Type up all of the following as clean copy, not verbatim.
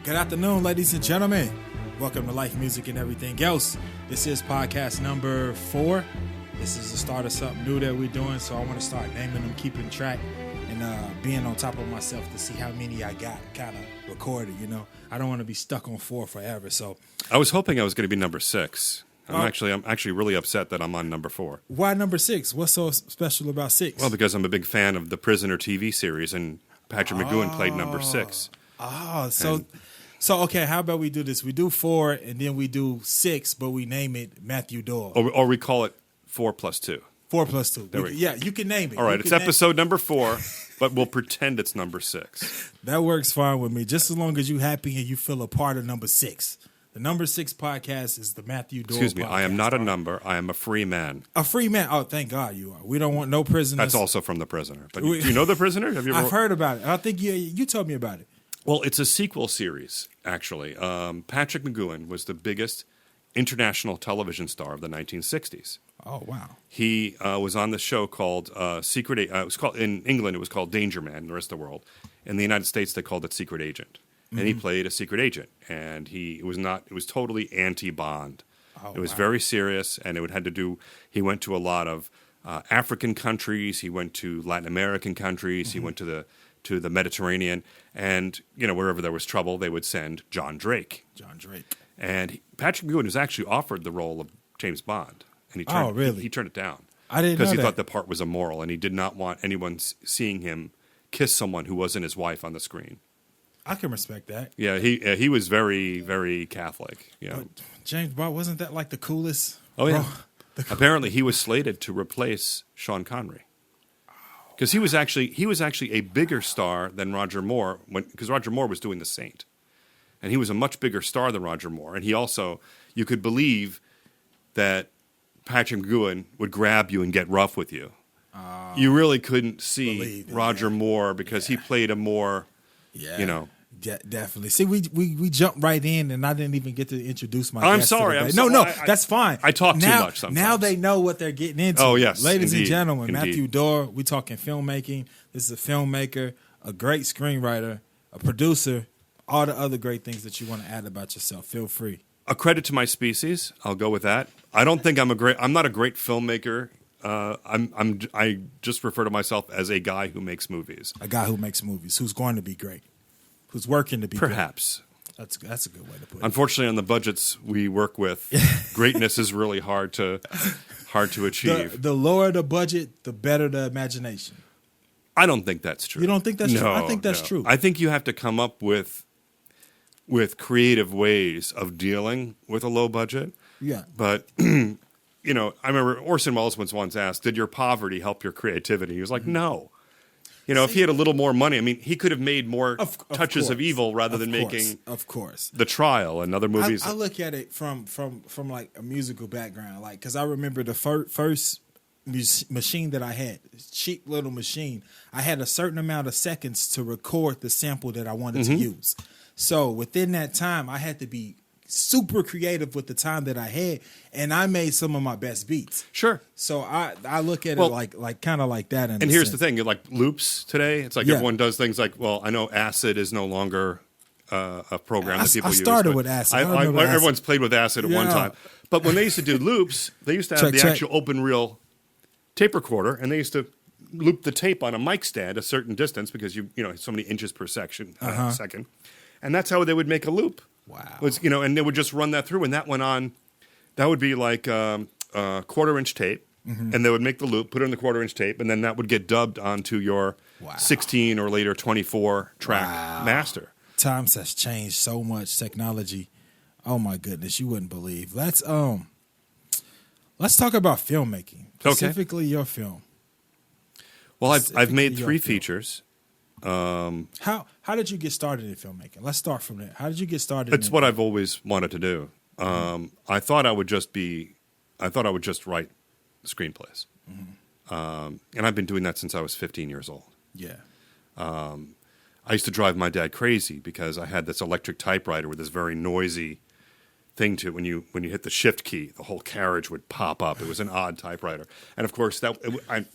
Good afternoon, ladies and gentlemen. Welcome to Life, Music, and Everything Else. This is podcast number 4. This is the start of something new that we're doing, so I want to start naming them, keeping track, and being on top of myself to see how many I got kind of recorded, you know. I don't want to be stuck on 4 forever, so. I was hoping I was going to be number 6. I'm actually really upset that I'm on number 4. Why number 6? What's so special about 6? Well, because I'm a big fan of the Prisoner TV series, and Patrick McGowan played number 6. So okay, how about we do this? We do 4, and then we do 6, but we name it Matthew Doyle. Or we call it 4 plus 2. 4 plus 2. Yeah, you can name it. All right, it's episode number 4, but we'll pretend it's number 6. That works fine with me, just as long as you're happy and you feel a part of number 6. The number 6 podcast is the Matthew Doyle Excuse me, podcast. I am not a number. I am a free man. A free man? Oh, thank God you are. We don't want no prisoners. That's also from The Prisoner. But do you know The Prisoner? Have you ever... I've heard about it. I think you told me about it. Well, it's a sequel series, actually. Patrick McGowan was the biggest international television star of the 1960s. Oh, wow. He was on the show called Secret Agent. It was called, in England, it was called Danger Man in the rest of the world. In the United States, they called it Secret Agent. And he played a secret agent. And it was totally anti-Bond. Oh, it was very serious, and he went to a lot of African countries. He went to Latin American countries. He went to the Mediterranean, and wherever there was trouble, they would send John Drake. And Patrick McGowan was actually offered the role of James Bond, and he turned it down. I didn't know that. Because he thought the part was immoral, and he did not want anyone seeing him kiss someone who wasn't his wife on the screen. I can respect that. Yeah, he was very, very Catholic. But James Bond, wasn't that like the coolest? Oh yeah. Apparently, he was slated to replace Sean Connery. Because he was actually a bigger star than Roger Moore, because Roger Moore was doing The Saint, and he was a much bigger star than Roger Moore. And he also, you could believe that Patrick McGowan would grab you and get rough with you. You really couldn't see Roger Moore because he played a more, definitely. See, we jumped right in, and I didn't even get to introduce my. I'm sorry. That's fine. I talk too much sometimes. Now they know what they're getting into. Oh yes, ladies indeed, and gentlemen, indeed. Matthew Doyle. We talking filmmaking. This is a filmmaker, a great screenwriter, a producer, all the other great things that you want to add about yourself. Feel free. A credit to my species. I'll go with that. I don't think I'm not a great filmmaker. I just refer to myself as a guy who makes movies. A guy who makes movies, who's going to be great. Who's working to be perhaps great. That's a good way to put it. Unfortunately, on the budgets we work with, greatness is really hard to achieve. The lower the budget, the better the imagination. I don't think that's true. You don't think that's true? I think that's true. I think you have to come up with creative ways of dealing with a low budget. Yeah. But I remember Orson Welles once asked, "Did your poverty help your creativity?" He was like, "No." If he had a little more money, I mean, he could have made more Touches of Evil rather than making, of course, The Trial and other movies. I look at it from like a musical background, like because I remember the first machine that I had, cheap little machine. I had a certain amount of seconds to record the sample that I wanted to use. So within that time, I had to be super creative with the time that I had, and I made some of my best beats. Sure. So I look at it like kind of like that. And here's the thing: like loops today, it's like everyone does things like, well, I know Acid is no longer a program that people use. I started with Acid. Everyone's played with Acid at one time, but when they used to do loops, they used to have the actual open reel tape recorder, and they used to loop the tape on a mic stand a certain distance because so many inches per second, and that's how they would make a loop. Wow. And they would just run that through, and that went on. That would be like quarter-inch tape, and they would make the loop, put it in the quarter-inch tape, and then that would get dubbed onto your 16 or later 24-track master. Times has changed so much. Technology, oh my goodness, you wouldn't believe. Let's talk about filmmaking, specifically your film. Well, I've made 3 features. How did you get started in filmmaking? Let's start from there. How did you get started? It's what I've always wanted to do. I thought I would just write screenplays, and I've been doing that since I was 15 years old. Yeah. I used to drive my dad crazy because I had this electric typewriter with this very noisy thing to it. When you hit the shift key, the whole carriage would pop up. It was an odd typewriter, and of course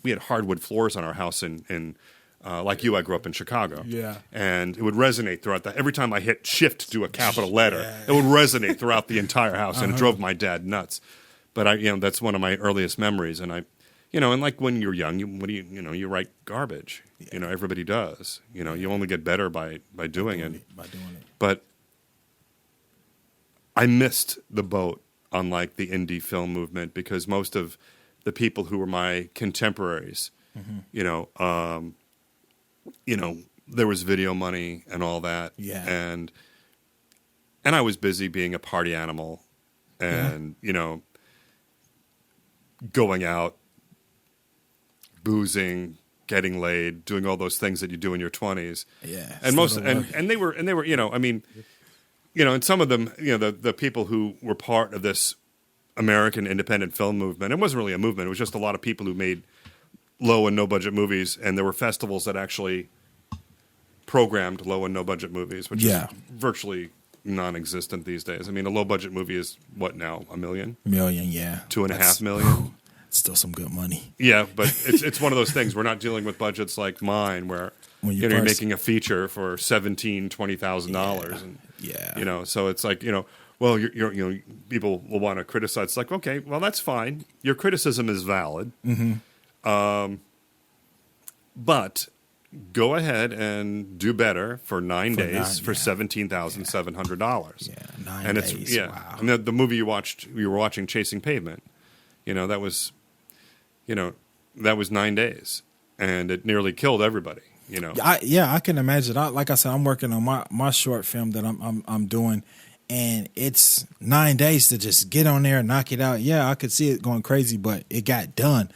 we had hardwood floors on our house in Like you, I grew up in Chicago. Yeah. And it would resonate throughout that. Every time I hit shift to do a capital letter, it would resonate throughout the entire house, and it drove my dad nuts. But that's one of my earliest memories. And and like when you're young, you write garbage. Yeah. Everybody does. You only get better by doing it. By doing it. But I missed the boat on like the indie film movement because most of the people who were my contemporaries, there was video money and all that. Yeah. And I was busy being a party animal and, going out, boozing, getting laid, doing all those things that you do in your 20s. Yeah. And they were, and some of them, the people who were part of this American independent film movement, it wasn't really a movement. It was just a lot of people who made low and no budget movies, and there were festivals that actually programmed low and no budget movies, which is virtually non-existent these days. I mean, a low budget movie is what now? $1 million? Yeah. 2.5 million. Still some good money. Yeah, but it's one of those things. We're not dealing with budgets like mine, where you're making a feature for $20,000, and so it's like well, you're people will want to criticize. It's like, okay, well, that's fine. Your criticism is valid, but go ahead and do better for 9 days for $17,700. Yeah, 9 and days. It's Wow. And the movie you were watching, Chasing Pavement. That was 9 days, and it nearly killed everybody. I can imagine. Like I said, I'm working on my short film that I'm doing, and it's 9 days to just get on there and knock it out. Yeah, I could see it going crazy, but it got done.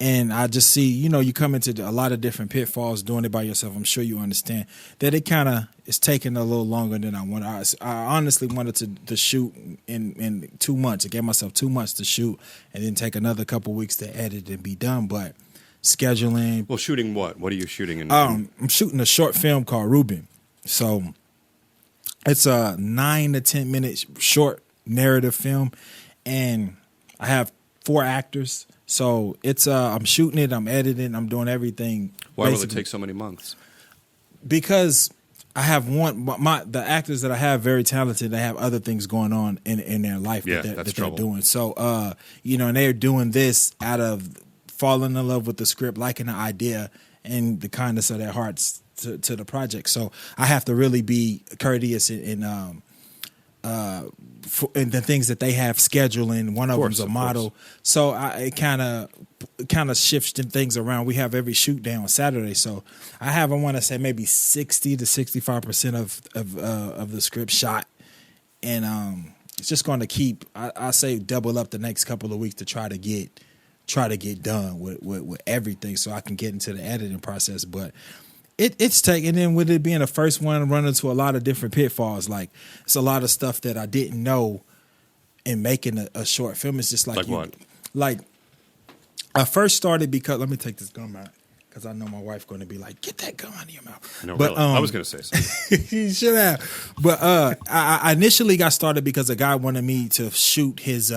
And I just see, you come into a lot of different pitfalls doing it by yourself. I'm sure you understand that it kind of is taking a little longer than I wanted. I honestly wanted to shoot in 2 months. I gave myself 2 months to shoot and then take another couple weeks to edit and be done. But scheduling. Well, shooting what? What are you shooting? I'm shooting a short film called Ruben. So it's a 9 to 10 minute short narrative film, and I have 4 actors. So it's I'm shooting it, I'm editing, I'm doing everything. Why will it take so many months? Because I have the actors that I have very talented. They have other things going on in their life that they're doing. So and they're doing this out of falling in love with the script, liking the idea, and the kindness of their hearts to the project. So I have to really be courteous in the things that they have scheduling. One of them's a model, so it kind of shifts things around. We have every shoot day on Saturday, so I want to say maybe 60 to 65% of the script shot, and it's just going to keep. I say double up the next couple of weeks to try to get done with everything, so I can get into the editing process, but. It's taken in with it being the first one, run into a lot of different pitfalls. Like it's a lot of stuff that I didn't know in making a short film. It's just like what? Like I first started because let me take this gum out because I know my wife's going to be like, "Get that gum out of your mouth." No, but really. I was going to say something. You should have. But I initially got started because a guy wanted me to shoot his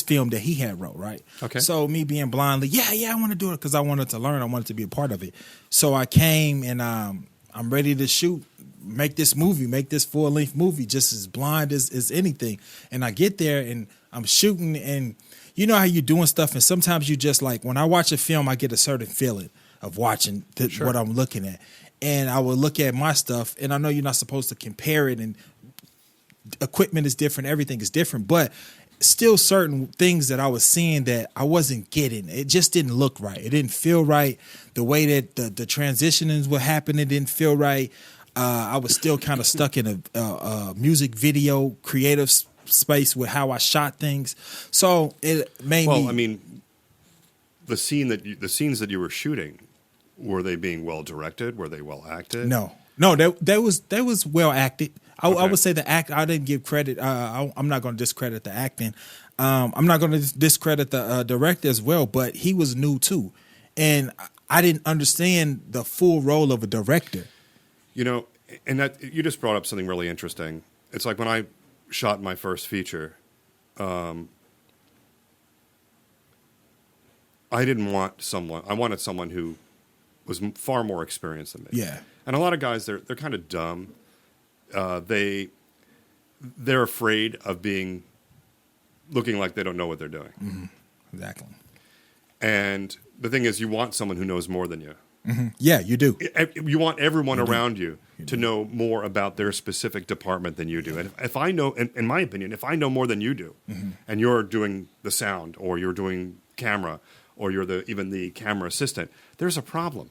film that he had wrote, right? Okay. So me being blindly, I want to do it because I wanted to learn. I wanted to be a part of it. So I came and I'm ready to shoot, make this full-length movie just as blind as anything. And I get there and I'm shooting, and you know how you're doing stuff, and sometimes you just like, when I watch a film, I get a certain feeling of watching what I'm looking at. And I would look at my stuff, and I know you're not supposed to compare it, and equipment is different, everything is different, but still certain things that I was seeing that I wasn't getting. It just didn't look right. It didn't feel right. The way that the transitionings were happening didn't feel right. I was still kind of stuck in a music video creative space with how I shot things. So it made me. Well, I mean, the scenes that you were shooting, were they being well directed? Were they well acted? No, that was well acted. I would say the act. I didn't give credit. I'm not going to discredit the acting. I'm not going to discredit the director as well. But he was new too, and I didn't understand the full role of a director. And that you just brought up something really interesting. It's like when I shot my first feature. I didn't want someone. I wanted someone who was far more experienced than me. Yeah. And a lot of guys, they're kind of dumb. They're afraid of looking like they don't know what they're doing. Mm-hmm. Exactly. And the thing is, you want someone who knows more than you. Mm-hmm. Yeah, you do. You want everyone around you You to do. know more about their specific department than you do. And if I know, in my opinion, if I know more than you do, Mm-hmm. and you're doing the sound, or you're doing camera, or you're even the camera assistant, there's a problem.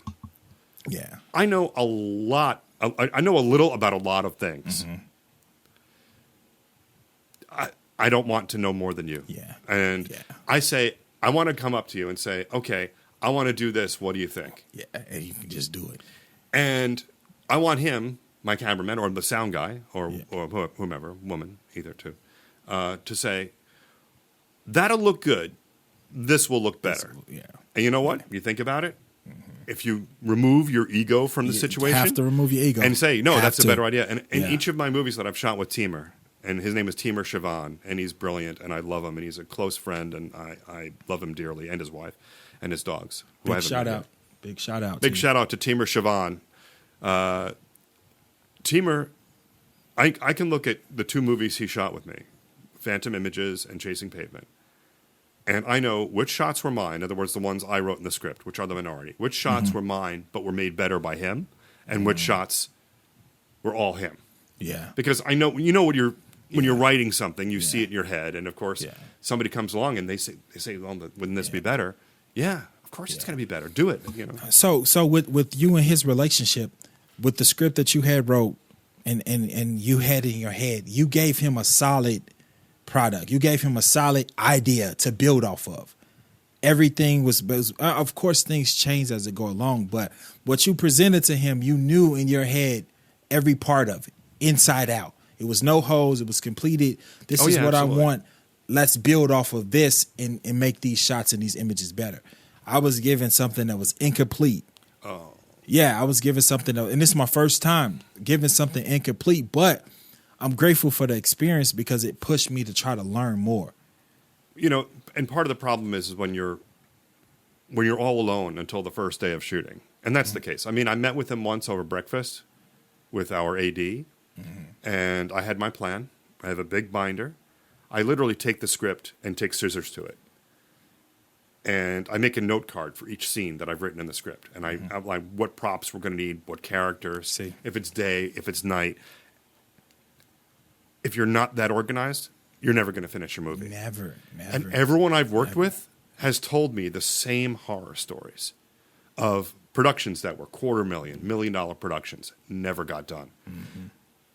Yeah. I know a lot. I know a little about a lot of things. Mm-hmm. I don't want to know more than you. Yeah. And Yeah. I say, I want to come up to you and say, okay, I want to do this. What do you think? Yeah, and you can just do it. And I want him, my cameraman, or the sound guy, or Yeah. or whomever, woman, either two, to say, that'll look good. This will look better. Yeah. And you know what? You think about it. If you remove your ego from the You situation, have to remove your ego. and say, no, Have that's to. a better idea. And in Yeah. each of my movies that I've shot with Teamer, and his name is Teamer Siobhan, and he's brilliant, and I love him, and he's a close friend, and I love him dearly, and his wife, and his dogs. who I Big haven't shout met out. yet. Big shout out. Big to shout out to Teamer Siobhan. Teamer, I can look at the two movies he shot with me, Phantom Images and Chasing Pavement, and I know which shots were mine, in other words, the ones I wrote in the script, which are the minority, which shots were mine but were made better by him, and which shots were all him. you. Yeah. Because I know, when you're writing something, you see it in your head, and of course, Yeah. somebody somebody comes along and they say, well, wouldn't this be better? Yeah, of course it's going to be better. Do it. So with you and his relationship, with the script that you had wrote and you had in your head, you gave him a solid product. You gave him a solid idea to build off of. Everything was of course things change as it go along, but what you presented to him, you knew in your head every part of it, inside out. It was no holes. It was completed. This is what absolutely. I want. Let's build off of this and make these shots and these images better. I was given something that was incomplete. Oh. Yeah, I was given something, and this is my first time giving something incomplete, but I'm grateful for the experience because it pushed me to try to learn more. And part of the problem is when you're all alone until the first day of shooting. And that's the case. I mean, I met with him once over breakfast with our AD, and I had my plan. I have a big binder. I literally take the script and take scissors to it. And I make a note card for each scene that I've written in the script. And I outline what props we're going to need, what characters, See. if it's day, if it's night. If you're not that organized, you're never going to finish your movie. Never. And everyone I've worked with has told me the same horror stories of productions that were $250,000, $1 million productions, never got done.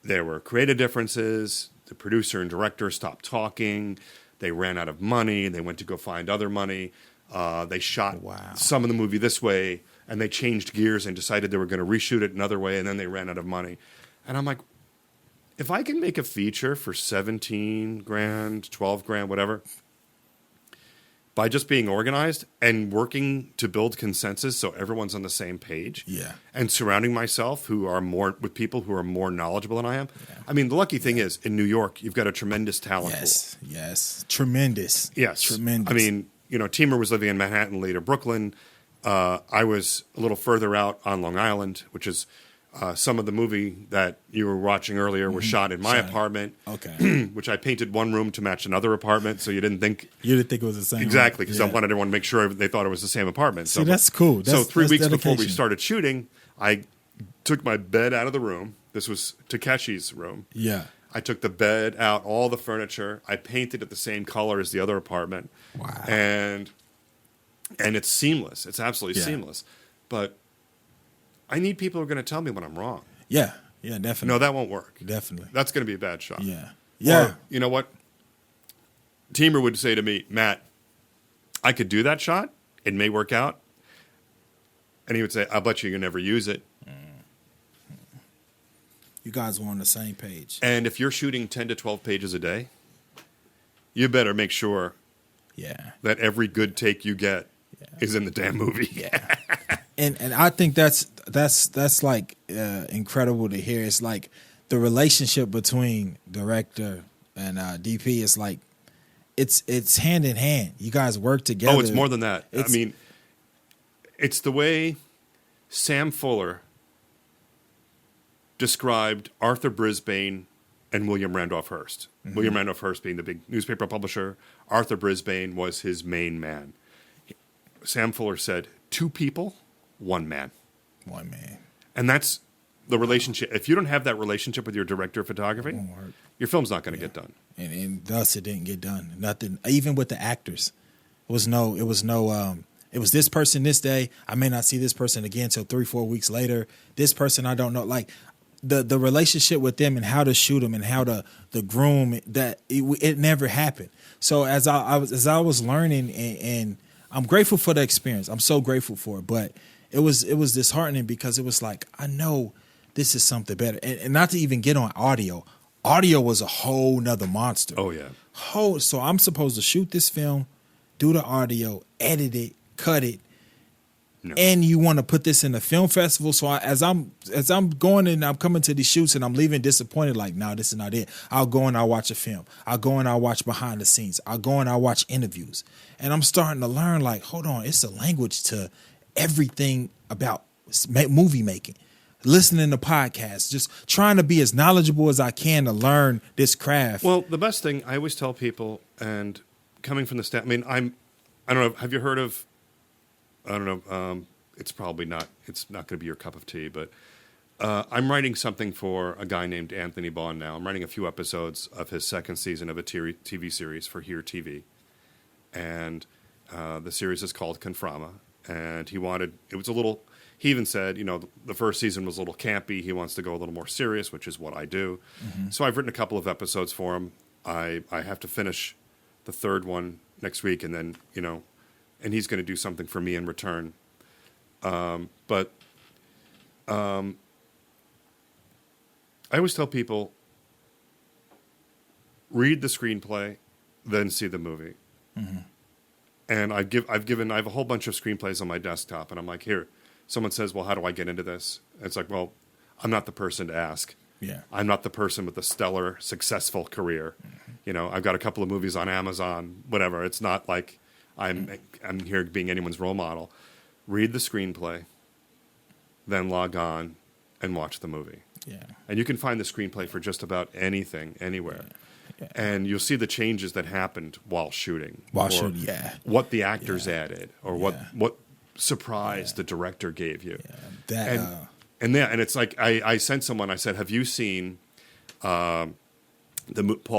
There were creative differences. The producer and director stopped talking. They ran out of money. They went to go find other money. They shot some of the movie this way, and they changed gears and decided they were going to reshoot it another way, and then they ran out of money. And I'm like, if I can make a feature for $17,000, $12,000, whatever, by just being organized and working to build consensus so everyone's on the same page, and surrounding myself with people who are more knowledgeable than I am. I mean, the lucky thing is in New York, you've got a tremendous talent pool. Yes, tremendous. Yes, tremendous. I mean, Teamer was living in Manhattan, later Brooklyn. I was a little further out on Long Island, which is some of the movie that you were watching earlier was shot in my apartment. Okay. Which I painted one room to match another apartment, so you didn't think it was the same. exactly, because I wanted everyone to make sure they thought it was the same apartment. See, that's cool. So 3 weeks before we dedication. started shooting, I took my bed out of the room. This was Takeshi's room. Yeah. I took the bed out, all the furniture. I painted it the same color as the other apartment. Wow. And it's seamless. It's absolutely seamless. But I need people who are going to tell me when I'm wrong. Yeah, definitely. No, that won't work. Definitely. That's going to be a bad shot. Yeah. Or, you know what? Teamer would say to me, Matt, I could do that shot. It may work out. And he would say, I'll bet you never use it. You guys were on the same page. And if you're shooting 10 to 12 pages a day, you better make sure that every good take you get is in the damn movie. Yeah. And I think that's like incredible to hear. It's like the relationship between director and DP is like it's hand in hand. You guys work together. Oh, it's more than that. I mean, it's the way Sam Fuller described Arthur Brisbane and William Randolph Hearst. Mm-hmm. William Randolph Hearst being the big newspaper publisher. Arthur Brisbane was his main man. Sam Fuller said, 2 people, 1 man. 1 man. And that's the relationship. If you don't have that relationship with your director of photography, your film's not going to get done. And thus it didn't get done. Nothing. Even with the actors, it was this person this day. I may not see this person again until 3-4 weeks later. This person I don't know. Like the relationship with them and how to shoot them and how to groom that it never happened. So as I was learning and I'm grateful for the experience. I'm so grateful for it. But it was disheartening because it was like, I know this is something better. And not to even get on audio. Audio was a whole nother monster. Oh, yeah. So I'm supposed to shoot this film, do the audio, edit it, cut it, and you want to put this in a film festival. So as I'm going and I'm coming to these shoots and I'm leaving disappointed, like, no, this is not it. I'll go and I'll watch a film. I'll go and I'll watch behind the scenes. I'll go and I'll watch interviews. And I'm starting to learn, like, hold on, it's a language to everything about movie making. Listening to podcasts, just trying to be as knowledgeable as I can to learn this craft. Well, the best thing I always tell people, and coming from the staff, I mean, I don't know, have you heard of, I don't know, it's not going to be your cup of tea, but I'm writing something for a guy named Anthony Bond now. I'm writing a few episodes of his 2nd season of a TV series for Here TV. And the series is called Conframa. And he even said, the first season was a little campy. He wants to go a little more serious, which is what I do. Mm-hmm. So I've written a couple of episodes for him. I have to finish the 3rd one next week, and then, and he's going to do something for me in return. But I always tell people, read the screenplay, then see the movie. Mm-hmm. And I have a whole bunch of screenplays on my desktop, and I'm like, here. Someone says, well, how do I get into this? And it's like, well, I'm not the person to ask. Yeah. I'm not the person with a stellar, successful career. Mm-hmm. I've got a couple of movies on Amazon, whatever. It's not like I'm here being anyone's role model. Read the screenplay, then log on and watch the movie. Yeah. And you can find the screenplay for just about anything, anywhere. Yeah. And you'll see the changes that happened while shooting. What the actors added, or what surprise the director gave you. And it's like I sent someone, I said, have you seen Paul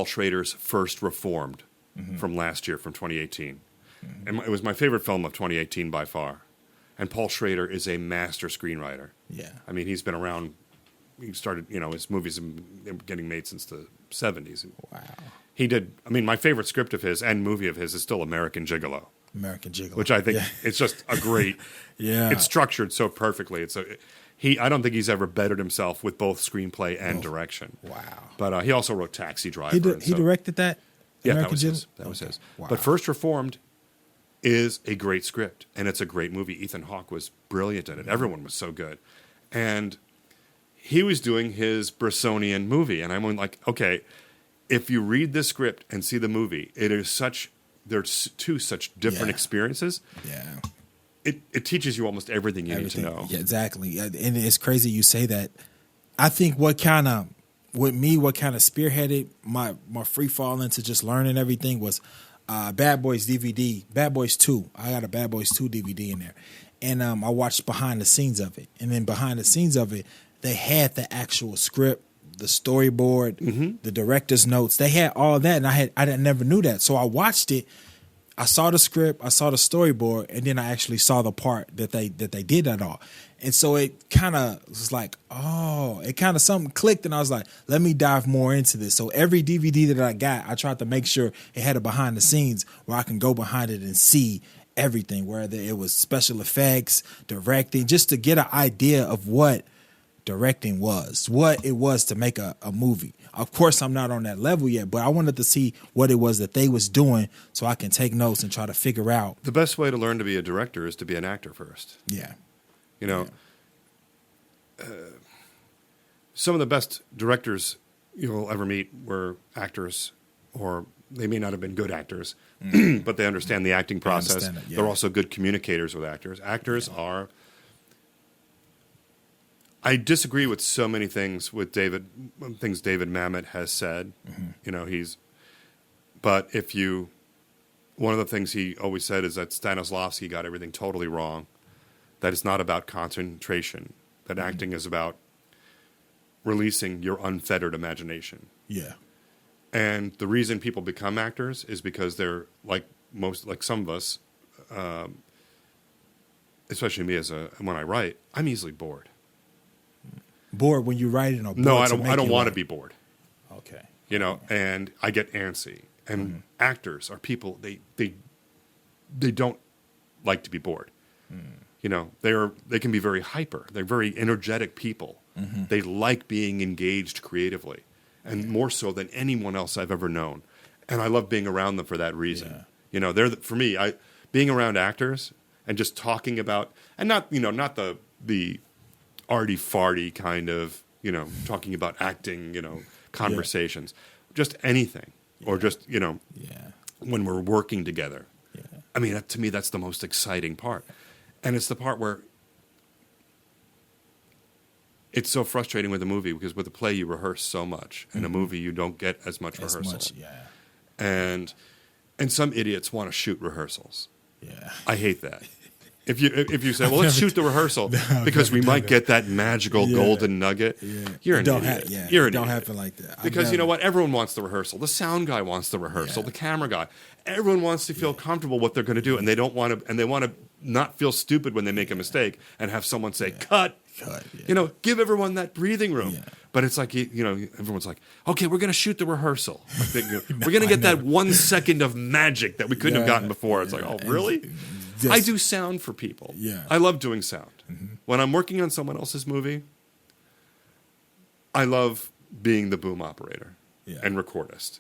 Schrader's First Reformed from last year, from 2018? Mm-hmm. And it was my favorite film of 2018 by far. And Paul Schrader is a master screenwriter. Yeah. I mean, he's been around, he started, his movies have been getting made since the 70s. Wow. He did, my favorite script of his and movie of his is still American Gigolo. Which I think it's just a great. It's structured so perfectly. I don't think he's ever bettered himself with both screenplay and direction. Wow! But he also wrote Taxi Driver. He directed that. Yeah, that was his. That was his. Wow. But First Reformed is a great script, and it's a great movie. Ethan Hawke was brilliant in it. Everyone was so good, and he was doing his Bressonian movie, and I'm like, okay, if you read the script and see the movie, there's 2 such different experiences. Yeah. It teaches you almost everything you need to know. Yeah, exactly. And it's crazy you say that. I think what kind of spearheaded my free fall into just learning everything was Bad Boys DVD, Bad Boys 2. I got a Bad Boys 2 DVD in there. And I watched behind the scenes of it. And then behind the scenes of it, they had the actual script, the storyboard, the director's notes. They had all that, and I never knew that. So I watched it. I saw the script, I saw the storyboard, and then I actually saw the part that they did that all. And so it kind of was like, something clicked, and I was like, let me dive more into this. So every DVD that I got, I tried to make sure it had a behind the scenes where I can go behind it and see everything, whether it was special effects, directing, just to get an idea of what directing was, what it was to make a movie. Of course, I'm not on that level yet, but I wanted to see what it was that they was doing so I can take notes and try to figure out. The best way to learn to be a director is to be an actor first. Yeah. Some of the best directors you'll ever meet were actors, or they may not have been good actors, but they understand the acting process. They're also good communicators with actors. Actors are I disagree with so many things with David Mamet has said. But one of the things he always said is that Stanislavski got everything totally wrong. That it's not about concentration. That acting is about releasing your unfettered imagination. Yeah. And the reason people become actors is because they're like some of us, especially me when I write, I'm easily bored. Bored when you're writing, or bored no, I don't want to be bored. Okay. And I get antsy. And actors are people they don't like to be bored. They can be very hyper. They're very energetic people. They like being engaged creatively, and more so than anyone else I've ever known. And I love being around them for that reason. Yeah. They're for me. Being around actors and just talking about, and not the arty farty kind of talking about acting conversations, just anything, or just when we're working together. Yeah. I mean, to me, that's the most exciting part. And it's the part where it's so frustrating with a movie, because with a play you rehearse so much. In a movie you don't get as much rehearsal. And some idiots want to shoot rehearsals. Yeah. I hate that. If you say, well, let's shoot the rehearsal because we might get that magical golden nugget, you're an idiot. You're an idiot. Don't happen like that. Because you know what? Everyone wants the rehearsal. The sound guy wants the rehearsal. The camera guy. Everyone wants to feel comfortable what they're going to do, and they want to not feel stupid when they make a mistake and have someone say, cut. Give everyone that breathing room. But it's like, everyone's like, okay, we're going to shoot the rehearsal. We're going to get that 1 second of magic that we couldn't have gotten before. It's like, oh, really? I do sound for people. Yeah. I love doing sound. When I'm working on someone else's movie, I love being the boom operator and recordist,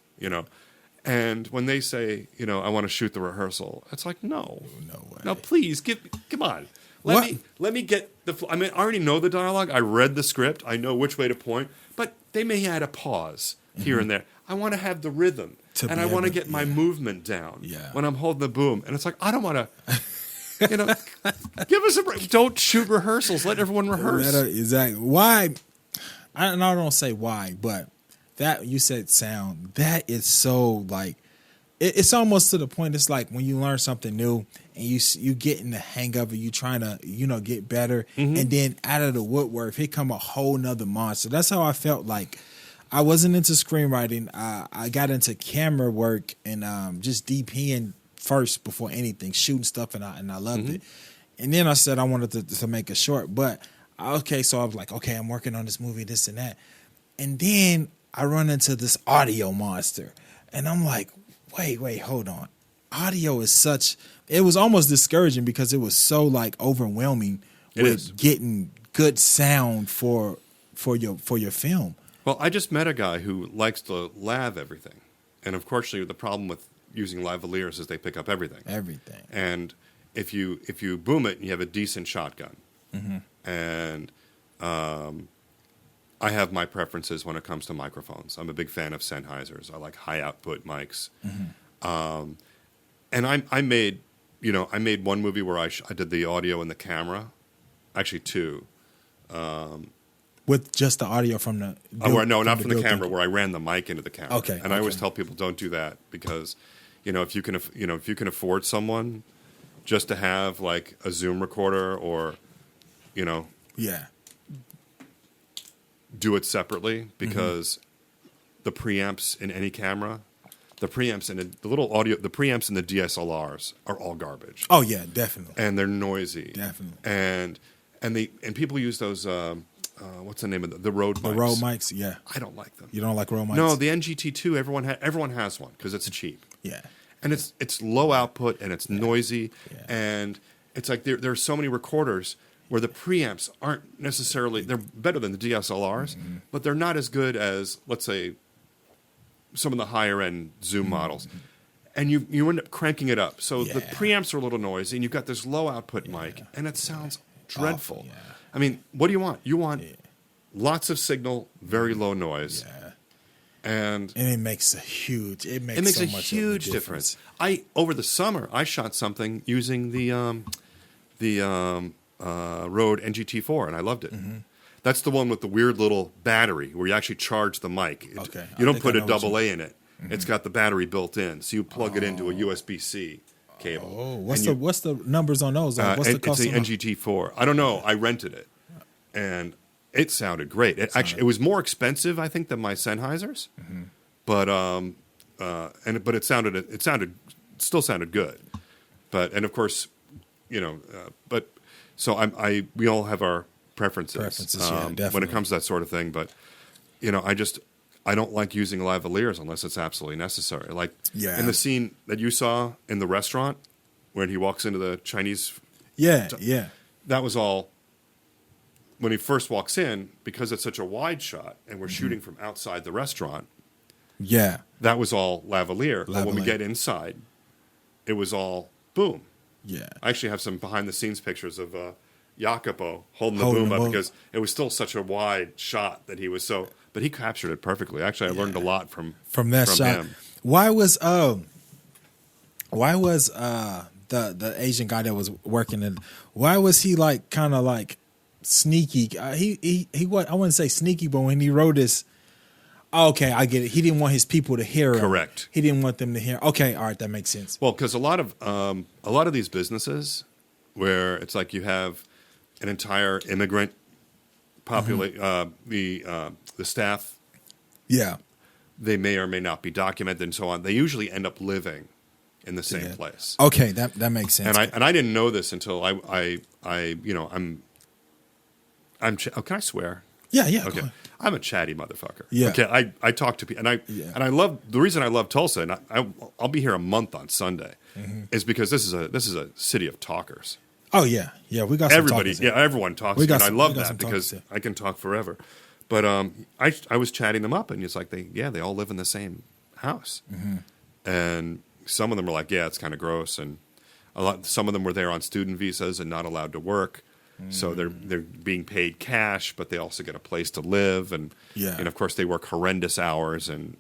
And when they say, I want to shoot the rehearsal, it's like, no way. No, please, come on. Let me get I mean, I already know the dialogue. I read the script. I know which way to point. But they may add a pause here and there. I want to have the rhythm. And I want to get my movement down when I'm holding the boom. And it's like, I don't want to, give us a break. Don't shoot rehearsals. Let everyone rehearse. Exactly. Why? I don't say why, but that you said sound. That is so like, it's almost to the point. It's like when you learn something new and you get in the hang of it, you trying to get better, and then out of the woodwork, here come a whole nother monster. That's how I felt. Like I wasn't into screenwriting. I got into camera work and just DPing first before anything, shooting stuff, and I loved it. And then I said I wanted to make a short, but so I was like, okay, I'm working on this movie, this and that, and then I run into this audio monster, and I'm like, wait, hold on. Audio is it was almost discouraging because it was so like overwhelming with getting good sound for your film. Well, I just met a guy who likes to lav everything. And unfortunately, the problem with using lavaliers is they pick up everything. Everything. And if you boom it, you have a decent shotgun. And I have my preferences when it comes to microphones. I'm a big fan of Sennheisers. I like high output mics. And I made one movie where I did the audio and the camera. Actually, two. With just the audio from the... not from the camera, where I ran the mic into the camera. Okay. And I always tell people, don't do that, because, if you can afford someone just to have like a Zoom recorder or, do it separately, because the preamps in any camera, the preamps in the preamps in the DSLRs are all garbage. Oh yeah, definitely. And they're noisy. Definitely. And people use those what's the name of the Rode mics? The Rode mics, yeah. I don't like them. You don't like Rode mics? No, the NGT2, everyone has one because it's cheap. Yeah. And it's low output and it's noisy, and it's like there are so many recorders where the preamps aren't necessarily, they're better than the DSLRs, but they're not as good as, let's say, some of the higher end Zoom models. And you end up cranking it up. So the preamps are a little noisy, and you've got this low output mic, and it sounds dreadful. Awful, I mean, what do you want? You want lots of signal, very low noise. Yeah. And it makes a huge difference. Over the summer I shot something using the Rode NGT4, and I loved it. That's the one with the weird little battery where you actually charge the mic. Okay. You don't put a double A in it. It's got the battery built in, so you plug it into a USB-C cable. Oh, what's the numbers on those? What's the cost? It's the NGT4. I don't know. I rented it, and it sounded great. It was more expensive, I think, than my Sennheisers, but it still sounded good. And of course, but so we all have our preferences, definitely. when it comes to that sort of thing. But I don't like using lavaliers unless it's absolutely necessary. Like in the scene that you saw in the restaurant when he walks into the Chinese. Yeah. That was all when he first walks in, because it's such a wide shot and we're shooting from outside the restaurant. Yeah. That was all lavalier. But when we get inside, it was all boom. Yeah. I actually have some behind the scenes pictures of Jacopo holding the boom up because it was still such a wide shot that he was so. But he captured it perfectly. Actually, I learned a lot from that shot. him. Why was the Asian guy that was working in? Why was he like kind of like sneaky? He I wouldn't say sneaky, but when he wrote this, okay, I get it. He didn't want his people to hear him. Correct. He didn't want them to hear. Okay, all right, that makes sense. Well, because a lot of these businesses where it's like you have an entire immigrant population, the staff, they may or may not be documented and so on. They usually end up living in the same place. Okay, that makes sense. And I didn't know this until I'm can I swear? Yeah. Okay. I'm a chatty motherfucker. Yeah. Okay. I talk to people, and I love the reason I love Tulsa, and I'll be here a month on Sunday, is because this is a city of talkers. Oh yeah. We got some everybody. talkers. Everyone talks, and I love that because I can talk forever. But I was chatting them up, and it's like they all live in the same house, and some of them are like, yeah, it's kind of gross, and some of them were there on student visas and not allowed to work. So they're being paid cash, but they also get a place to live, and of course they work horrendous hours. And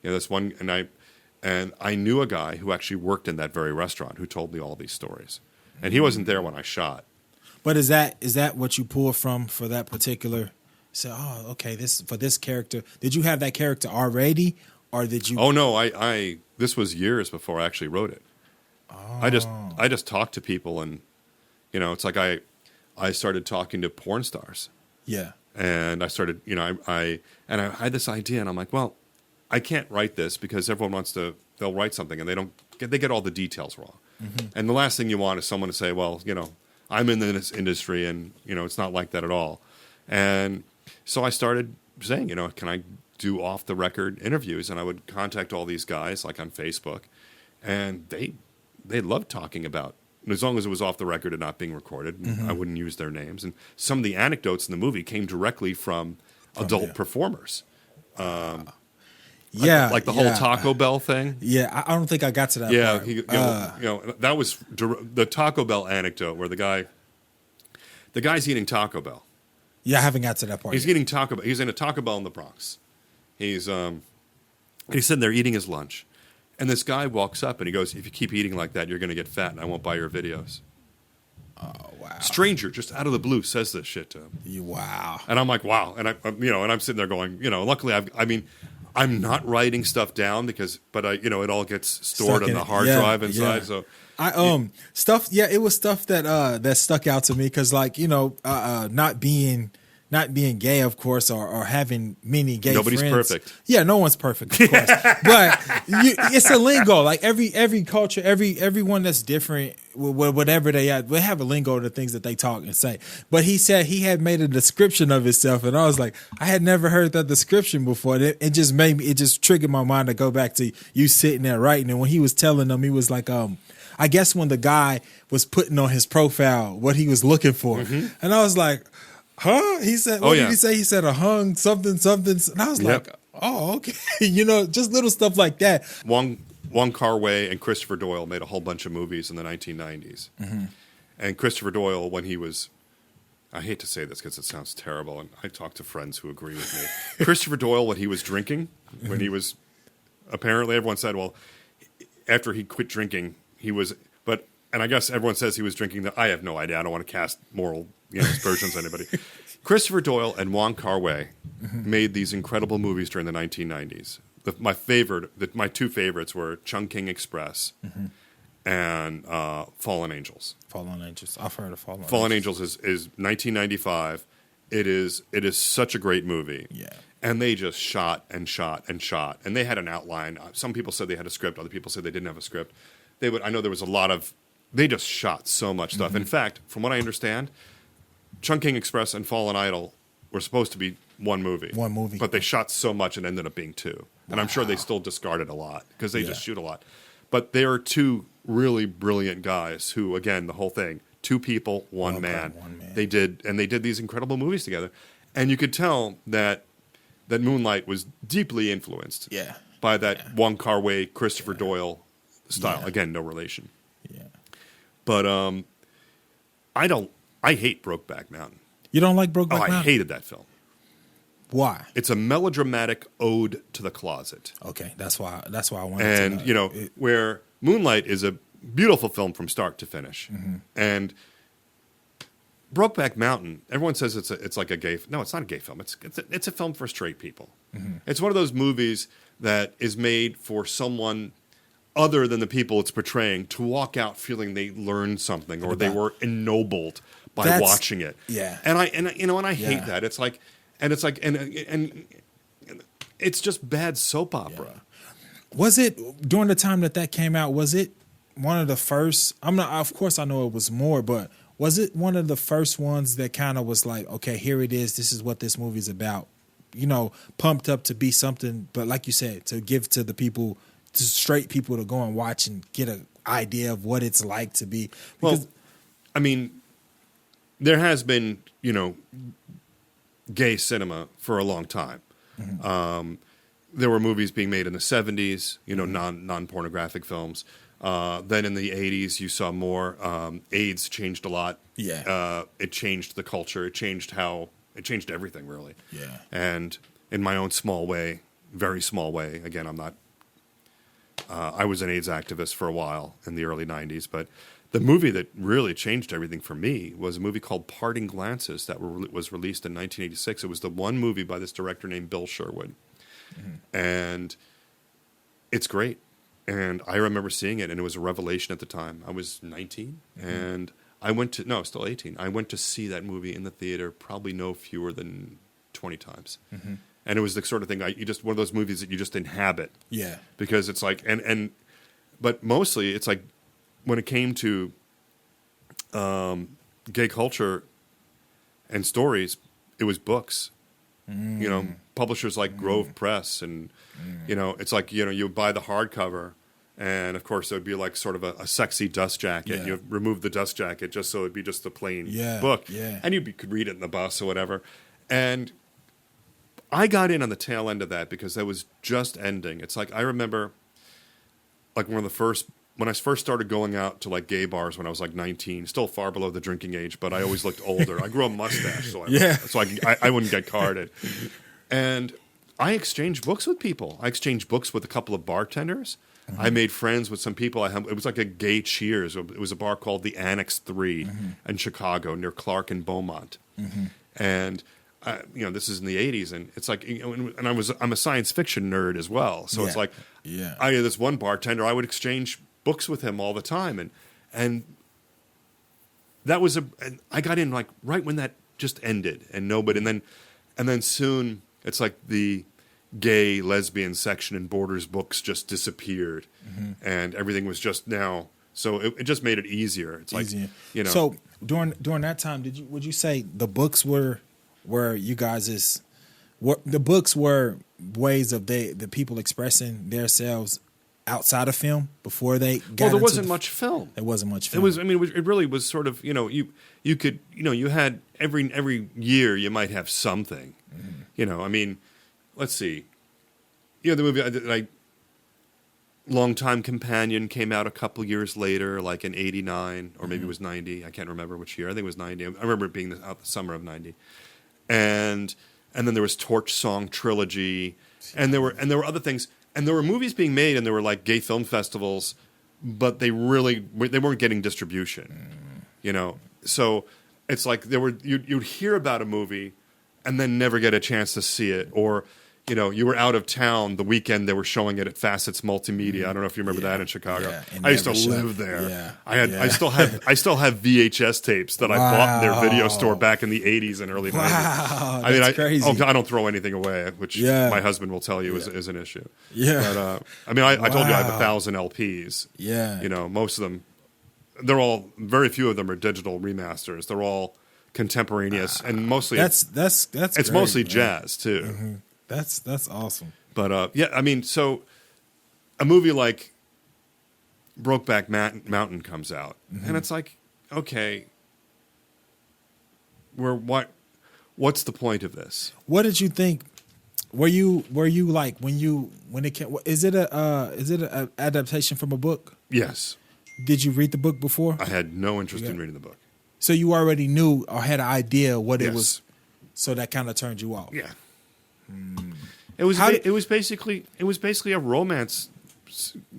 this one, and I knew a guy who actually worked in that very restaurant who told me all these stories, and he wasn't there when I shot. But is that what you pull from for that particular? So okay, for this character, did you have that character already, or did you? Oh no, I this was years before I actually wrote it. Oh. I just talked to people, and it's like I started talking to porn stars. Yeah. And I started, I had this idea, and I'm like, well, I can't write this because everyone they'll write something and they get all the details wrong. And the last thing you want is someone to say, well, I'm in this industry and, it's not like that at all. And so I started saying, can I do off the record interviews? And I would contact all these guys like on Facebook, and they loved talking about, as long as it was off the record and not being recorded, I wouldn't use their names. And some of the anecdotes in the movie came directly from adult performers. Like the whole Taco Bell thing. Yeah, I don't think I got to that part. That was the Taco Bell anecdote where the guy's eating Taco Bell. Yeah, I haven't got to that part. He's eating Taco Bell. He's in a Taco Bell in the Bronx. He's sitting there eating his lunch. And this guy walks up and he goes, if you keep eating like that, you're going to get fat and I won't buy your videos. Oh, wow. Stranger, just out of the blue, says this shit to him. Wow. And I'm like, wow. And I'm sitting there going, luckily I'm not writing stuff down but it all gets stored on the hard drive inside. So stuff. Yeah, it was stuff that stuck out to me because not being gay, of course, or having many gay Nobody's friends. Nobody's perfect. Yeah, no one's perfect, of course. But it's a lingo. Like every culture, everyone that's different, whatever they have a lingo to things that they talk and say. But he said he had made a description of himself, and I was like, I had never heard that description before. It just triggered my mind to go back to you sitting there writing. And when he was telling them, he was like, I guess when the guy was putting on his profile what he was looking for, and I was like, huh? He said, what did he say? He said a hung something. And I was like, oh, okay. Just little stuff like that. Wong Kar-wai and Christopher Doyle made a whole bunch of movies in the 1990s. And Christopher Doyle, when he was, I hate to say this because it sounds terrible, and I talk to friends who agree with me. Christopher Doyle, when he was drinking, when he was, apparently everyone said, well, after he quit drinking, he was, but and I guess everyone says he was drinking the. I have no idea. I don't want to cast moral aspersions on anybody. Christopher Doyle and Wong Kar-wai made these incredible movies during the 1990s. My two favorites were Chungking Express and Fallen Angels. Fallen Angels. I've heard of Fallen Angels is 1995. It is such a great movie. Yeah. And they just shot and shot and shot. And they had an outline. Some people said they had a script. Other people said they didn't have a script. I know there was a lot of. They just shot so much stuff. In fact, from what I understand, Chungking Express and Fallen Idol were supposed to be one movie. One movie. But they shot so much it ended up being two. And I'm sure they still discarded a lot because they just shoot a lot. But they are two really brilliant guys who, again, the whole thing, two people, one man. They did these incredible movies together. And you could tell that Moonlight was deeply influenced by that Wong Kar-wai, Christopher Doyle style. Yeah. Again, no relation. Yeah. But I hate Brokeback Mountain. You don't like Brokeback Mountain? I hated that film. Why? It's a melodramatic ode to the closet. Okay, that's why I wanted to know. And where Moonlight is a beautiful film from start to finish. And Brokeback Mountain, everyone says it's like a gay. No, it's not a gay film. It's a film for straight people. It's one of those movies that is made for someone other than the people it's portraying to walk out feeling they learned something or they were ennobled by watching it. Yeah. And I hate that. It's like it's just bad soap opera. Yeah. Was it during the time that came out? Was it one of the first? Of course, I know it was more, but was it one of the first ones that kind of was like, okay, here it is. This is what this movie's about. Pumped up to be something, but like you said, to give to the people, to straight people to go and watch and get an idea of what it's like to be. Well, I mean, there has been, gay cinema for a long time. There were movies being made in the 70s, non-pornographic films. Then in the 80s, you saw more. AIDS changed a lot. Yeah. It changed the culture. It changed everything, really. Yeah. And in my own small way, very small way, again, I'm not, I was an AIDS activist for a while in the early 90s, but the movie that really changed everything for me was a movie called Parting Glances that was released in 1986. It was the one movie by this director named Bill Sherwood. And it's great. And I remember seeing it, and it was a revelation at the time. I was 19, and still 18. I went to see that movie in the theater probably no fewer than 20 times. And it was the sort of thing, one of those movies that you just inhabit. Yeah. Because it's like, but mostly it's like, when it came to gay culture and stories, it was books. Publishers like Grove Press, and it's like you buy the hardcover, and of course it would be like sort of a sexy dust jacket. Yeah. You remove the dust jacket just so it'd be just a plain book, and you could read it in the bus or whatever. And I got in on the tail end of that because that was just ending. It's like I remember, like when I first started going out to like gay bars when I was like 19, still far below the drinking age, but I always looked older. I grew a mustache, so I wouldn't get carded. And I exchanged books with people. I exchanged books with a couple of bartenders. I made friends with some people. It was like a gay Cheers. It was a bar called the Annex 3 in Chicago near Clark and Beaumont. And this is in the 80s, and it's like, and I'm a science fiction nerd as well. So it's like, I had this one bartender, I would exchange books with him all the time, and that was I got in like right when that just ended, and then soon it's like the gay lesbian section in Borders books just disappeared, and everything was just now. So it just made it easier. It's like So during that time, would you say the books were you guys' the books were ways of the people expressing themselves outside of film before they got there wasn't much film. There wasn't much film. It really was sort of, you could, you had every year you might have something. Let's see. The movie Longtime Companion came out a couple years later, like in 89 or maybe it was 90. I can't remember which year. I think it was 90. I remember it being out the summer of 90. And then there was Torch Song Trilogy, and there were other things. And there were movies being made, and there were like gay film festivals, but they weren't getting distribution, you know. So it's like you'd hear about a movie and then never get a chance to see it, or you know, you were out of town the weekend they were showing it at Facets Multimedia. I don't know if you remember that in Chicago. Yeah, I used to live there. Yeah. I still have VHS tapes that I bought in their video store back in the 80s and early 90s. Wow, I mean, that's crazy. I don't throw anything away, which my husband will tell you is an issue. Yeah. But I mean, I told you I have 1,000 LPs. Yeah. You know, most of them, very few of them are digital remasters. They're all contemporaneous and mostly that's it's great, mostly man. jazz too. Mm-hmm. That's awesome. But yeah, I mean, so a movie like Brokeback Mountain comes out, and it's like, okay, what's the point of this? What did you think? Were you like when it came? Is it a adaptation from a book? Yes, Did you read the book before? I had no interest in reading the book. So you already knew or had an idea what it Yes. was. So that kind of turned you off. Yeah. It was basically a romance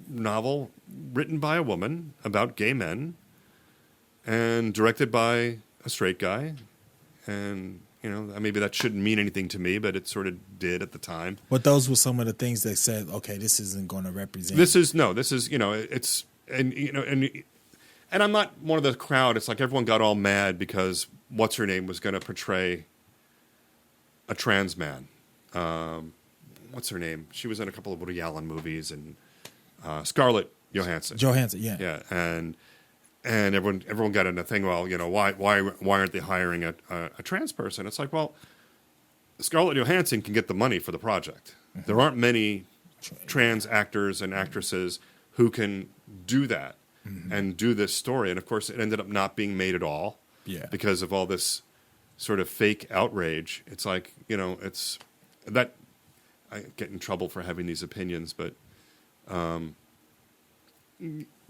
novel written by a woman about gay men and directed by a straight guy. And, you know, maybe that shouldn't mean anything to me, but it sort of did at the time. But those were some of the things that said, okay, this isn't going to represent. You know, it's, and, you know, and I'm not one of the crowd. It's like everyone got all mad because what's her name was going to portray a trans man. What's her name? She was in a couple of Woody Allen movies, and Scarlett Johansson. Yeah. Yeah, and everyone got in a thing. Well, you know, why aren't they hiring a trans person? It's like, well, Scarlett Johansson can get the money for the project. Mm-hmm. There aren't many trans actors and actresses who can do that and do this story. And of course, it ended up not being made at all. Yeah. Because of all this sort of fake outrage. It's like, you know, it's that I get in trouble for having these opinions, but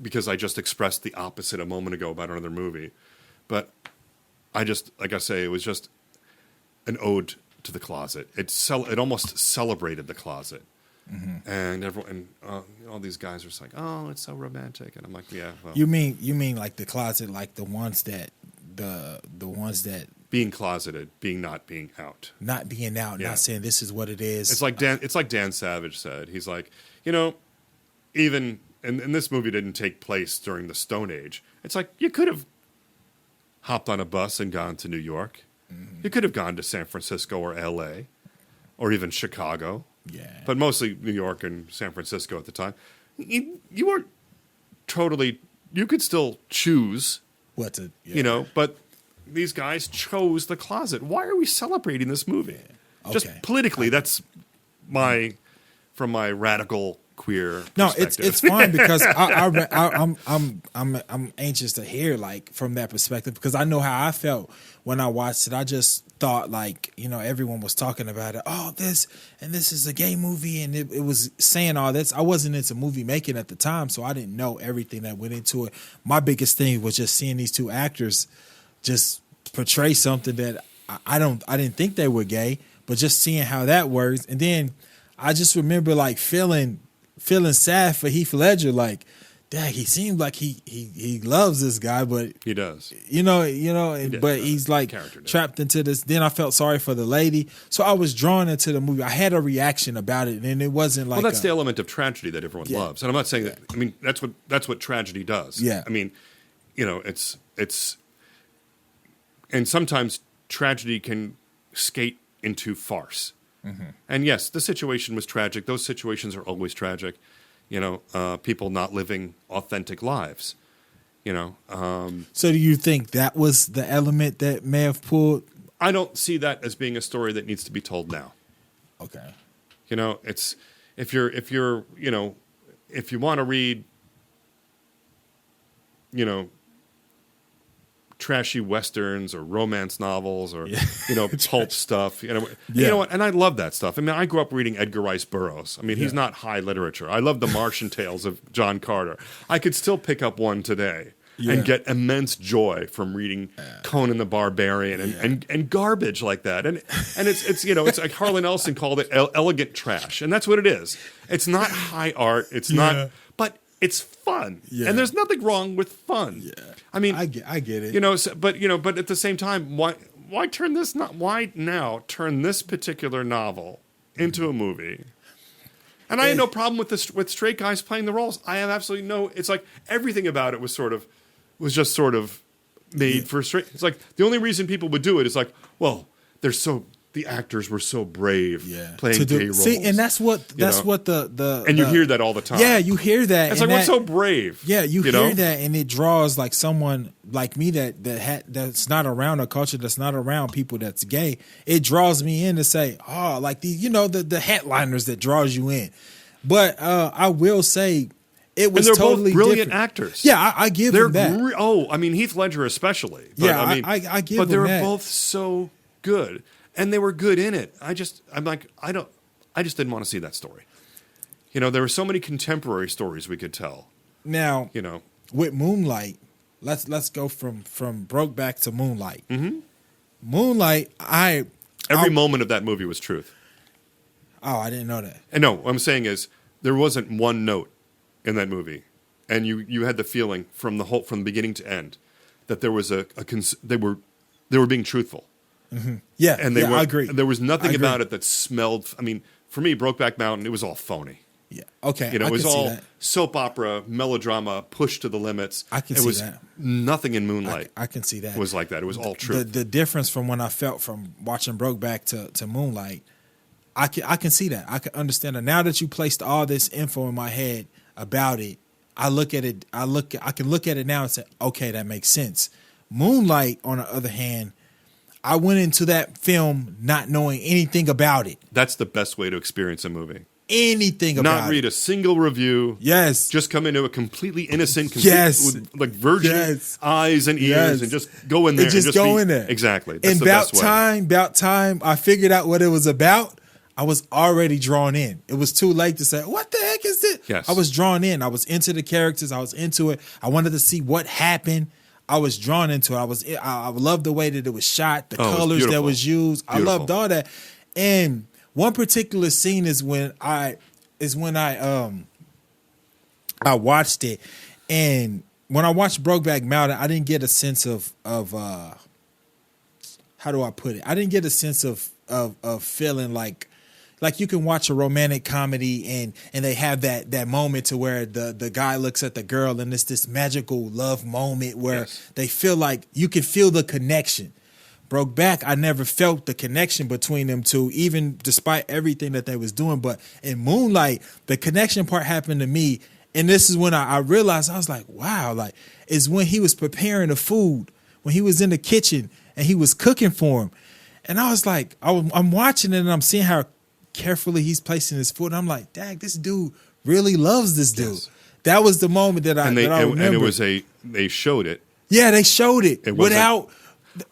because I just expressed the opposite a moment ago about another movie. But I just, like I say, it was just an ode to the closet. It almost celebrated the closet. Mm-hmm. And everyone, all these guys are just like, "Oh, it's so romantic," and I'm like, "Yeah." Well, you mean like the closet, like the ones that being closeted, not being out, not saying this is what it is. It's like Dan Savage said. He's like, you know, even and this movie didn't take place during the Stone Age. It's like you could have hopped on a bus and gone to New York. Mm-hmm. You could have gone to San Francisco or L.A. or even Chicago. Yeah, but mostly New York and San Francisco at the time. You were totally. You could still choose what to, you know, but these guys chose the closet. Why are we celebrating this movie? Okay. Just politically, that's from my radical queer no, perspective. it's fine because I'm anxious to hear like from that perspective because I know how I felt when I watched it. I just thought like, you know, everyone was talking about it. Oh, this is a gay movie, and it was saying all this. I wasn't into movie making at the time, so I didn't know everything that went into it. My biggest thing was just seeing these two actors just portray something that I didn't think they were gay, but just seeing how that works, and then I just remember like feeling sad for Heath Ledger, like, dang, he seems like he loves this guy, but he does, you know, but he's like trapped into this. Then I felt sorry for the lady, so I was drawn into the movie. I had a reaction about it, and it wasn't like, well, that's the element of tragedy that everyone loves, and I'm not saying that. I mean, that's what tragedy does. Yeah, I mean, you know, it's, and sometimes tragedy can skate into farce. Mm-hmm. And yes, the situation was tragic. Those situations are always tragic. You know, people not living authentic lives. You know. So do you think that was the element that may have pulled? I don't see that as being a story that needs to be told now. Okay. You know, it's if you're you know, if you want to read, you know, trashy westerns or romance novels or you know, pulp stuff, you know, you know what, and I love that stuff. I mean, I grew up reading Edgar Rice Burroughs. I mean, he's not high literature. I love the Martian Tales of John Carter. I could still pick up one today and get immense joy from reading Conan the Barbarian and garbage like that. And it's you know, it's like Harlan Ellison called it elegant trash, and that's what it is. It's not high art. It's not, but it's fun, Yeah. and there's nothing wrong with fun. Yeah. I mean, I get it. You know, but at the same time, why turn this why now turn this particular novel into a movie? And I had no problem with straight guys playing the roles. I have absolutely no. It's like everything about it was just sort of made for straight. It's like the only reason people would do it is like, well, the actors were so brave playing gay roles. See, and that's what the and you hear that all the time. Yeah, you hear that. It's like, we're so brave. Yeah, you hear that, and it draws like someone like me that's not around a culture, that's not around people that's gay. It draws me in to say, oh, like the headliners that draws you in. But I will say, it was and they're totally both brilliant different. Actors. Yeah, I give them that. I mean, Heath Ledger especially. But, Yeah, I mean, I give but them they that. were both so good, and they were good in it. I just didn't want to see that story. You know, there were so many contemporary stories we could tell. Now, you know, with Moonlight, let's go from Brokeback to Moonlight. Mm-hmm. Moonlight, every moment of that movie was truth. Oh, I didn't know that. And no, what I'm saying is there wasn't one note in that movie, and you had the feeling from the beginning to end that there was they were being truthful. Mm-hmm. Yeah, and I agree. There was nothing about it that smelled. I mean, for me, Brokeback Mountain, it was all phony. Yeah. Okay. You know, it was all that. soap opera, melodrama, pushed to the limits. I can see that. Nothing in Moonlight. I can see that. Was like that. It was all truth. The difference from when I felt from watching Brokeback to Moonlight, I can see that. I can understand that. Now that you placed all this info in my head about it, I look at it. I can look at it now and say, okay, that makes sense. Moonlight, on the other hand, I went into that film not knowing anything about it. That's the best way to experience a movie. Anything about it. Not read a single review. Yes. Just come into a completely innocent, with like virgin eyes and ears, and just go in there. And just go in there. Exactly. That's and the best way. About time I figured out what it was about, I was already drawn in. It was too late to say, what the heck is this? Yes. I was drawn in. I was into the characters. I was into it. I wanted to see what happened. I was drawn into it. I loved the way that it was shot, the colors that was used. Beautiful. I loved all that. And one particular scene is when I watched it, and when I watched Brokeback Mountain, I didn't get a sense of how do I put it? I didn't get a sense of feeling like you can watch a romantic comedy and they have that moment to where the guy looks at the girl and it's this magical love moment where they feel like you can feel the connection. Brokeback, I never felt the connection between them two, even despite everything that they was doing. But in Moonlight, the connection part happened to me. And this is when I realized, I was like, wow, like it's when he was preparing the food, when he was in the kitchen and he was cooking for him. And I was like, I'm watching it and I'm seeing how carefully he's placing his food. And I'm like, dang, this dude really loves this dude. Yes. That was the moment that I remember. And it was they showed it. Yeah, they showed it without.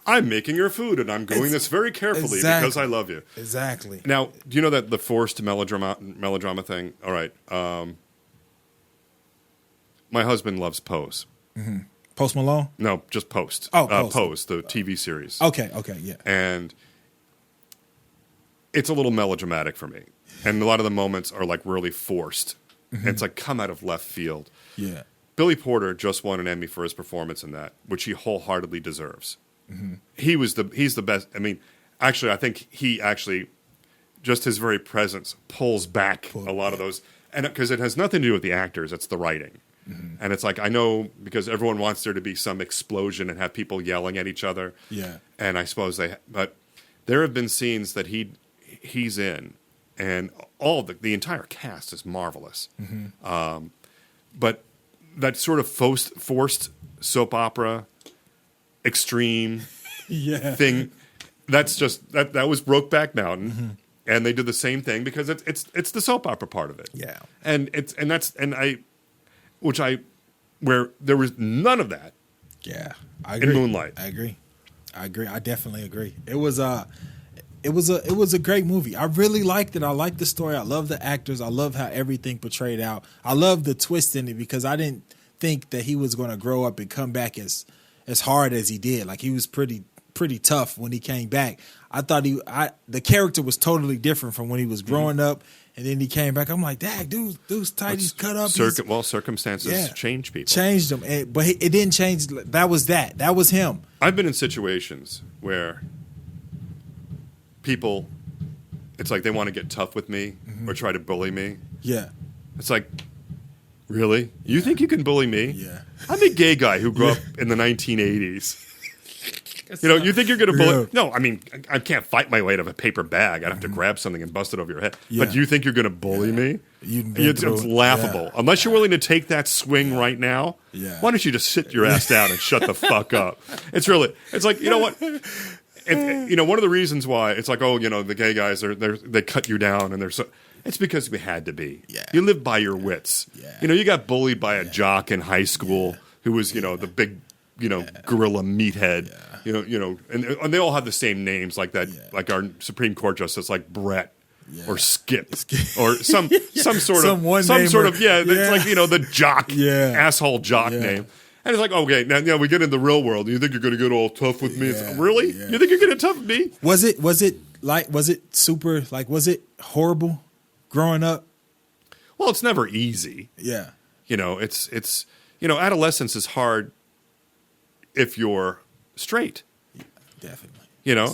I'm making your food, and I'm doing this very carefully because I love you. Exactly. Now, do you know that the forced melodrama thing? All right. My husband loves Pose. Mm-hmm. Post Malone? No, just Post. Oh, Pose, the TV series. Okay, yeah. And it's a little melodramatic for me. And a lot of the moments are like really forced. Mm-hmm. And it's like come out of left field. Yeah. Billy Porter just won an Emmy for his performance in that, which he wholeheartedly deserves. Mm-hmm. He's the best. I mean, actually, I think he actually, just his very presence pulls back a lot of those. And because it has nothing to do with the actors, it's the writing. Mm-hmm. And it's like, I know because everyone wants there to be some explosion and have people yelling at each other. Yeah. And I suppose but there have been scenes that he's in, and all the entire cast is marvelous. Mm-hmm. But that sort of forced soap opera, extreme thing, that's just that was Brokeback Mountain. Mm-hmm. And they did the same thing because it's the soap opera part of it. Yeah. Where there was none of that. Yeah. I agree. In Moonlight. I agree. I definitely agree. It was a great movie. I really liked it. I liked the story. I love the actors. I love how everything portrayed out. I love the twist in it because I didn't think that he was going to grow up and come back as hard as he did. Like he was pretty pretty tough when he came back. I thought the character was totally different from when he was growing up, and then he came back. I'm like, dang, dude's tight. He's cut up. Circumstances change people. Changed him, but it didn't change. That was him. I've been in situations where people, it's like they want to get tough with me or try to bully me. Yeah. It's like, really? You think you can bully me? Yeah. I'm a gay guy who grew up in the 1980s. You think you're going to bully? No, I mean, I can't fight my way out of a paper bag. I'd have to grab something and bust it over your head. Yeah. But you think you're going to bully me? It's laughable. Unless you're willing to take that swing right now, why don't you just sit your ass down and shut the fuck up? It's like, you know what? One of the reasons why it's like, the gay guys, they cut you down and they're so... It's because we had to be. Yeah. You live by your wits. Yeah. You got bullied by a jock in high school who was, the big, gorilla meathead. Yeah. And they all have the same names like that, like our Supreme Court justice, like Brett or Skip or some sort of it's like the jock asshole jock name. And it's like, okay, now we get in the real world. And you think you're going to get all tough with me? It's, really? Yeah. You think you're getting tough with me? Was it horrible growing up? Well, it's never easy. Yeah. It's adolescence is hard if you're straight. Yeah, definitely.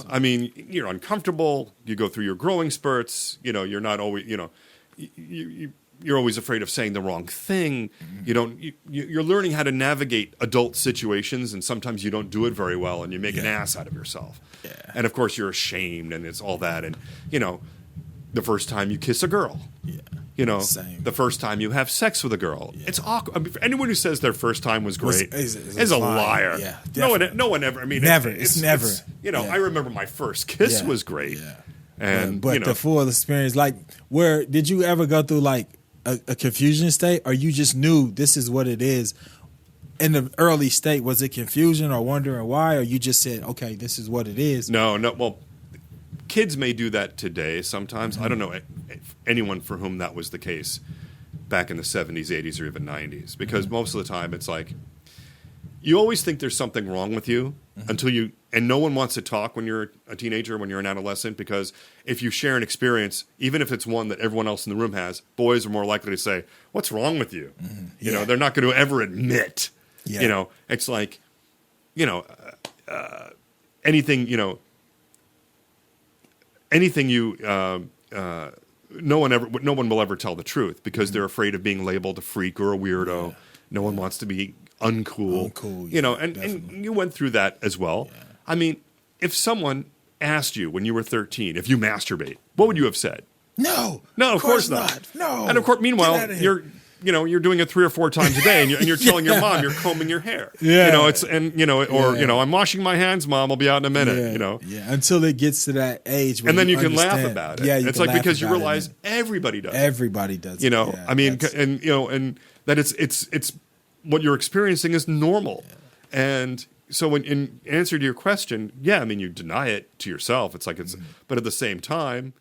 I mean, you're uncomfortable. You go through your growing spurts. You're not always, you're always afraid of saying the wrong thing. You're learning how to navigate adult situations, and sometimes you don't do it very well, and you make an ass out of yourself. Yeah. And of course, you're ashamed, and it's all that. And the first time you kiss a girl. Yeah. Same. The first time you have sex with a girl. Yeah. It's awkward. I mean, for anyone who says their first time was great is a liar. Yeah, no one ever. I mean, never. It's never. I remember my first kiss was great. Yeah. And but the full experience, like, where did you ever go through like a confusion state, or you just knew this is what it is? In the early state, was it confusion or wondering why, or you just said, okay, this is what it is? No. Well, kids may do that today sometimes. I don't know anyone for whom that was the case back in the 70s, 80s, or even 90s. Because most of the time it's like, you always think there's something wrong with you and no one wants to talk when you're a teenager, when you're an adolescent, because if you share an experience, even if it's one that everyone else in the room has, boys are more likely to say, what's wrong with you? They're not going to ever admit. It's like, anything no one will ever tell the truth because they're afraid of being labeled a freak or a weirdo. Yeah. No one wants to be uncool. And you went through that as well. Yeah. I mean, if someone asked you when you were 13 if you masturbate, what would you have said? No, of course not. No. And of course, meanwhile, you're doing it 3 or 4 times a day, and you're telling your mom you're combing your hair. Yeah. I'm washing my hands, Mom. I'll be out in a minute. Yeah. Until it gets to that age, and then you can laugh about it. Yeah, it's like because you realize everybody does. Everybody does. I mean, and that it's what you're experiencing is normal, and so when in answer to your question, I mean, you deny it to yourself. It's like but at the same time,